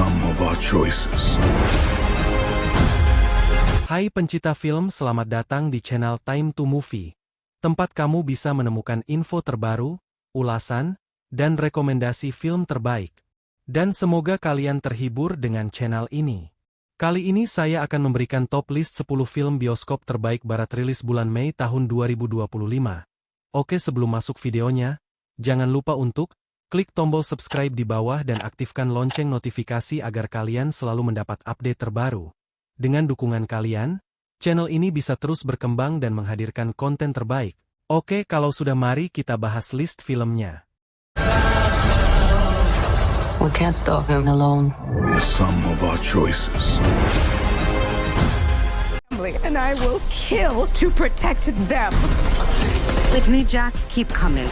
sum of our choices. Hai pencinta film, selamat datang di channel Time to Movie. Tempat kamu bisa menemukan info terbaru, ulasan, dan rekomendasi film terbaik. Dan semoga kalian terhibur dengan channel ini. Kali ini saya akan memberikan top list 10 film bioskop terbaik barat rilis bulan Mei tahun 2025. Oke, sebelum masuk videonya, jangan lupa untuk klik tombol subscribe di bawah dan aktifkan lonceng notifikasi agar kalian selalu mendapat update terbaru. Dengan dukungan kalian, channel ini bisa terus berkembang dan menghadirkan konten terbaik. Oke, kalau sudah, mari kita bahas list filmnya. We can't stalk him alone. The sum of our choices. And I will kill to protect them. With me, Jack, keep coming.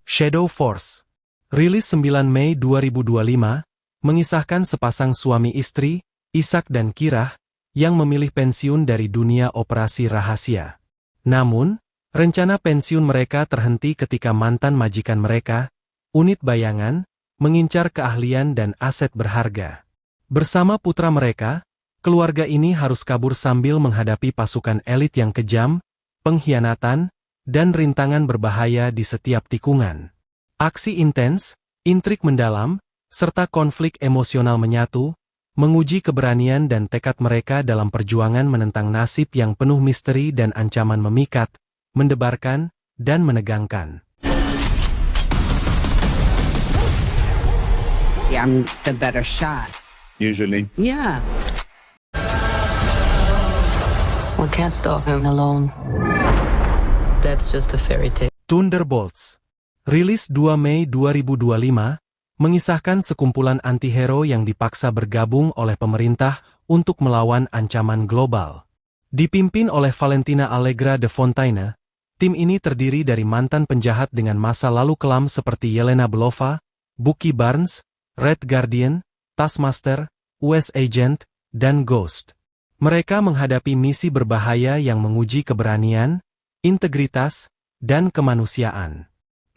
Shadow Force. Rilis 9 Mei 2025, mengisahkan sepasang suami istri, Ishak dan Kirah, yang memilih pensiun dari dunia operasi rahasia. Namun, rencana pensiun mereka terhenti ketika mantan majikan mereka, unit bayangan, mengincar keahlian dan aset berharga. Bersama putra mereka, keluarga ini harus kabur sambil menghadapi pasukan elit yang kejam, pengkhianatan, dan rintangan berbahaya di setiap tikungan. Aksi intens, intrik mendalam, serta konflik emosional menyatu, menguji keberanian dan tekad mereka dalam perjuangan menentang nasib yang penuh misteri dan ancaman memikat, mendebarkan, dan menegangkan. I'm the better shot. Usually. Yeah. We can't stalk him alone. That's just a fairy tale. Thunderbolts. Rilis 2 Mei 2025, mengisahkan sekumpulan antihero yang dipaksa bergabung oleh pemerintah untuk melawan ancaman global. Dipimpin oleh Valentina Allegra de Fontaine, tim ini terdiri dari mantan penjahat dengan masa lalu kelam seperti Yelena Belova, Bucky Barnes, Red Guardian, Taskmaster, US Agent, dan Ghost. Mereka menghadapi misi berbahaya yang menguji keberanian, integritas, dan kemanusiaan.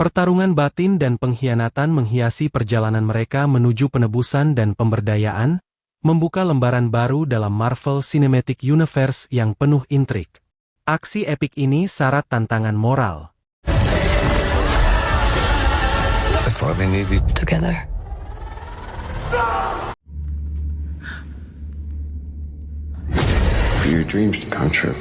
Pertarungan batin dan pengkhianatan menghiasi perjalanan mereka menuju penebusan dan pemberdayaan, membuka lembaran baru dalam Marvel Cinematic Universe yang penuh intrik. Aksi epik ini syarat tantangan moral. That's why we need these. Together. For your dreams to come true.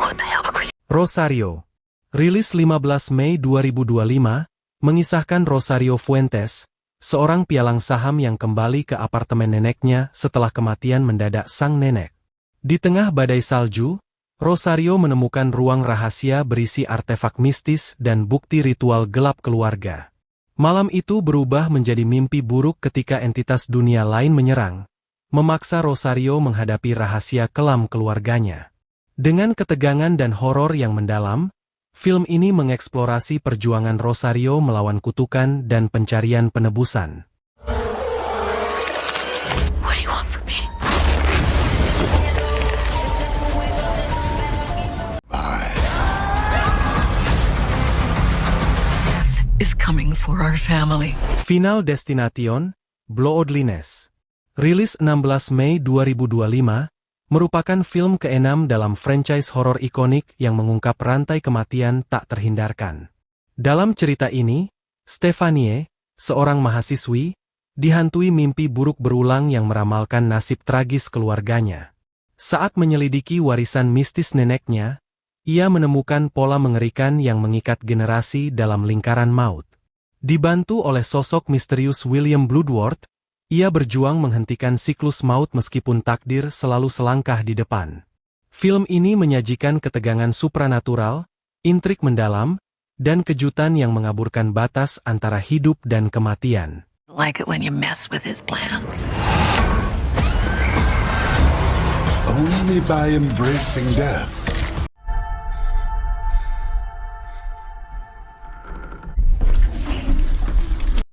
What the hell are we? Rosario. Rilis 15 Mei 2025, mengisahkan Rosario Fuentes, seorang pialang saham yang kembali ke apartemen neneknya setelah kematian mendadak sang nenek. Di tengah badai salju, Rosario menemukan ruang rahasia berisi artefak mistis dan bukti ritual gelap keluarga. Malam itu berubah menjadi mimpi buruk ketika entitas dunia lain menyerang, memaksa Rosario menghadapi rahasia kelam keluarganya. Dengan ketegangan dan horor yang mendalam, film ini mengeksplorasi perjuangan Rosario melawan kutukan dan pencarian penebusan. What do you want from me? Death is coming for our family. Final Destination, Bloodlines. Rilis 16 Mei 2025, merupakan film ke-6 dalam franchise horor ikonik yang mengungkap rantai kematian tak terhindarkan. Dalam cerita ini, Stephanie, seorang mahasiswi, dihantui mimpi buruk berulang yang meramalkan nasib tragis keluarganya. Saat menyelidiki warisan mistis neneknya, ia menemukan pola mengerikan yang mengikat generasi dalam lingkaran maut. Dibantu oleh sosok misterius William Bloodworth, ia berjuang menghentikan siklus maut meskipun takdir selalu selangkah di depan. Film ini menyajikan ketegangan supranatural, intrik mendalam, dan kejutan yang mengaburkan batas antara hidup dan kematian. Like it when you mess with his plans. Only by embracing death.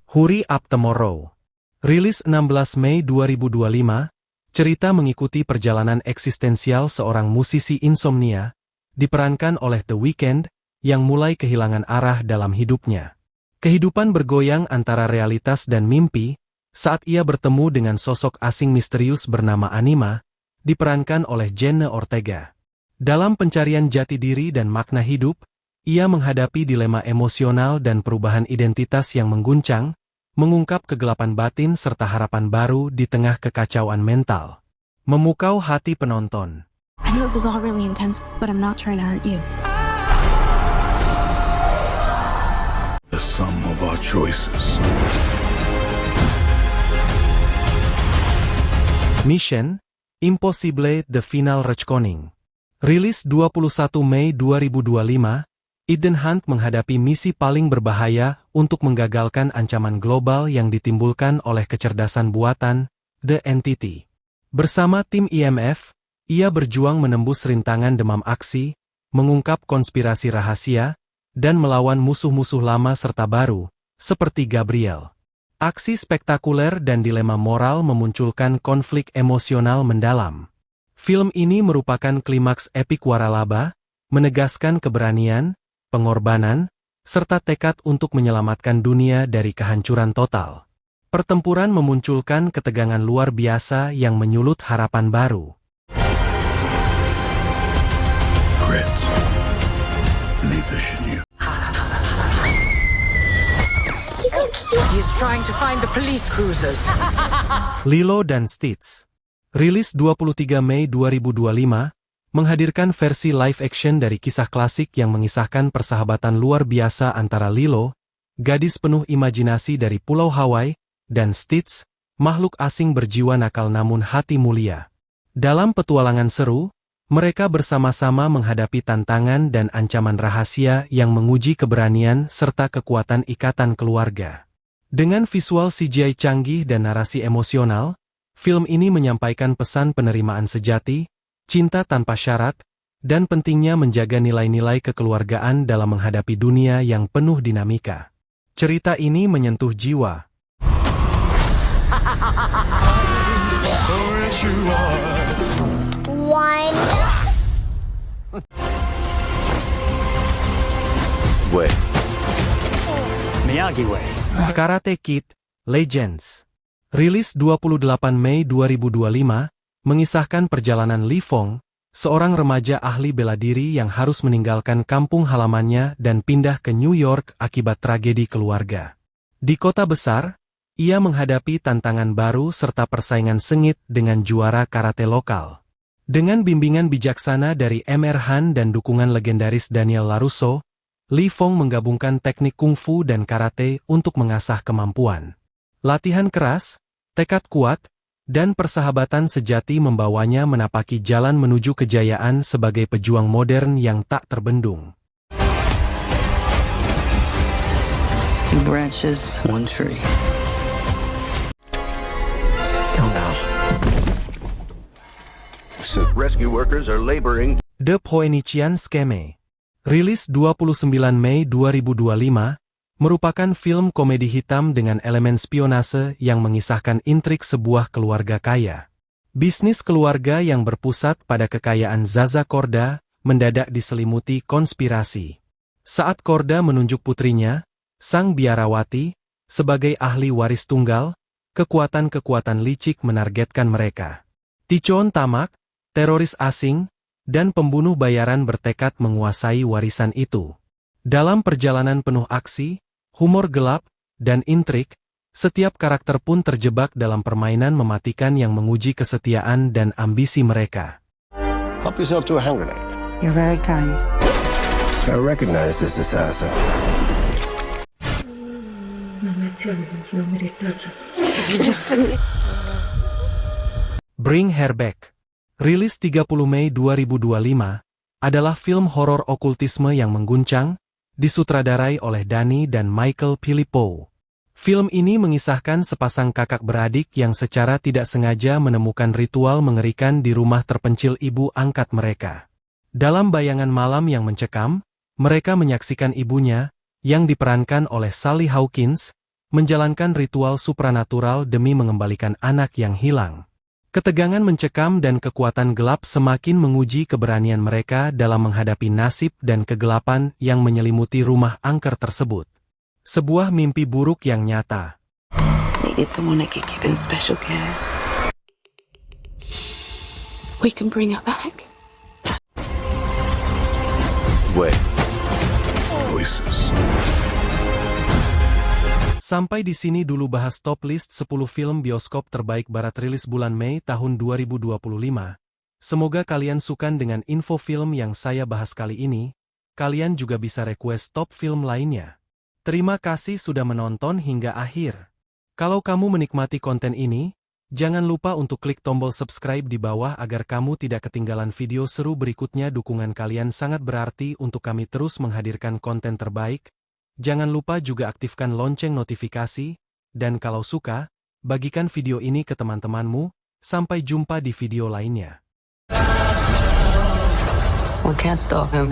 Hurry Up Tomorrow. Rilis 16 Mei 2025, cerita mengikuti perjalanan eksistensial seorang musisi insomnia, diperankan oleh The Weeknd, yang mulai kehilangan arah dalam hidupnya. Kehidupan bergoyang antara realitas dan mimpi, saat ia bertemu dengan sosok asing misterius bernama Anima, diperankan oleh Jenna Ortega. Dalam pencarian jati diri dan makna hidup, ia menghadapi dilema emosional dan perubahan identitas yang mengguncang, mengungkap kegelapan batin serta harapan baru di tengah kekacauan mental. Memukau hati penonton. I know this is all really intense, but I'm not trying to hurt you. The sum of our choices. Mission Impossible The Final Reckoning. Rilis 21 Mei 2025, Ethan Hunt menghadapi misi paling berbahaya untuk menggagalkan ancaman global yang ditimbulkan oleh kecerdasan buatan, The Entity. Bersama tim IMF, ia berjuang menembus rintangan demam aksi, mengungkap konspirasi rahasia, dan melawan musuh-musuh lama serta baru, seperti Gabriel. Aksi spektakuler dan dilema moral memunculkan konflik emosional mendalam. Film ini merupakan klimaks epik waralaba, menegaskan keberanian, pengorbanan, serta tekad untuk menyelamatkan dunia dari kehancuran total. Pertempuran memunculkan ketegangan luar biasa yang menyulut harapan baru. Grits. Neither should you. He's trying to find the police cruisers. Lilo dan Stitch. Rilis 23 Mei 2025, menghadirkan versi live action dari kisah klasik yang mengisahkan persahabatan luar biasa antara Lilo, gadis penuh imajinasi dari Pulau Hawaii, dan Stitch, makhluk asing berjiwa nakal namun hati mulia. Dalam petualangan seru, mereka bersama-sama menghadapi tantangan dan ancaman rahasia yang menguji keberanian serta kekuatan ikatan keluarga. Dengan visual CGI canggih dan narasi emosional, film ini menyampaikan pesan penerimaan sejati, cinta tanpa syarat, dan pentingnya menjaga nilai-nilai kekeluargaan dalam menghadapi dunia yang penuh dinamika. Cerita ini menyentuh jiwa. Miyagi Way. Karate Kid Legends. Rilis 28 Mei 2025, mengisahkan perjalanan Li Fong, seorang remaja ahli bela diri yang harus meninggalkan kampung halamannya dan pindah ke New York akibat tragedi keluarga. Di kota besar, ia menghadapi tantangan baru serta persaingan sengit dengan juara karate lokal. Dengan bimbingan bijaksana dari M.R. Han dan dukungan legendaris Daniel LaRusso, Li Fong menggabungkan teknik kungfu dan karate untuk mengasah kemampuan. Latihan keras, tekad kuat, dan persahabatan sejati membawanya menapaki jalan menuju kejayaan sebagai pejuang modern yang tak terbendung. 2 branches, 1 tree. Go now. Rescue workers are laboring. The Phoenician Scheme. Rilis 29 Mei 2025, merupakan film komedi hitam dengan elemen spionase yang mengisahkan intrik sebuah keluarga kaya. Bisnis keluarga yang berpusat pada kekayaan Zaza Korda mendadak diselimuti konspirasi. Saat Korda menunjuk putrinya, sang biarawati, sebagai ahli waris tunggal, kekuatan-kekuatan licik menargetkan mereka. Tichon Tamak, teroris asing, dan pembunuh bayaran bertekad menguasai warisan itu. Dalam perjalanan penuh aksi, humor gelap, dan intrik, setiap karakter pun terjebak dalam permainan mematikan yang menguji kesetiaan dan ambisi mereka. Help yourself to a hand grenade. You're very kind. I recognize this assassin. Bring Her Back. Rilis 30 Mei 2025, adalah film horor okultisme yang mengguncang, disutradarai oleh Danny dan Michael Philippou. Film ini mengisahkan sepasang kakak beradik yang secara tidak sengaja menemukan ritual mengerikan di rumah terpencil ibu angkat mereka. Dalam bayangan malam yang mencekam, mereka menyaksikan ibunya, yang diperankan oleh Sally Hawkins, menjalankan ritual supranatural demi mengembalikan anak yang hilang. Ketegangan mencekam dan kekuatan gelap semakin menguji keberanian mereka dalam menghadapi nasib dan kegelapan yang menyelimuti rumah angker tersebut. Sebuah mimpi buruk yang nyata. It's someone that can keep in special care. We can bring her back. Wait. Choices. Sampai di sini dulu bahas top list 10 film bioskop terbaik barat rilis bulan Mei tahun 2025. Semoga kalian suka dengan info film yang saya bahas kali ini. Kalian juga bisa request top film lainnya. Terima kasih sudah menonton hingga akhir. Kalau kamu menikmati konten ini, jangan lupa untuk klik tombol subscribe di bawah agar kamu tidak ketinggalan video seru berikutnya. Dukungan kalian sangat berarti untuk kami terus menghadirkan konten terbaik. Jangan lupa juga aktifkan lonceng notifikasi, dan kalau suka, bagikan video ini ke teman-temanmu. Sampai jumpa di video lainnya. We can't stop him.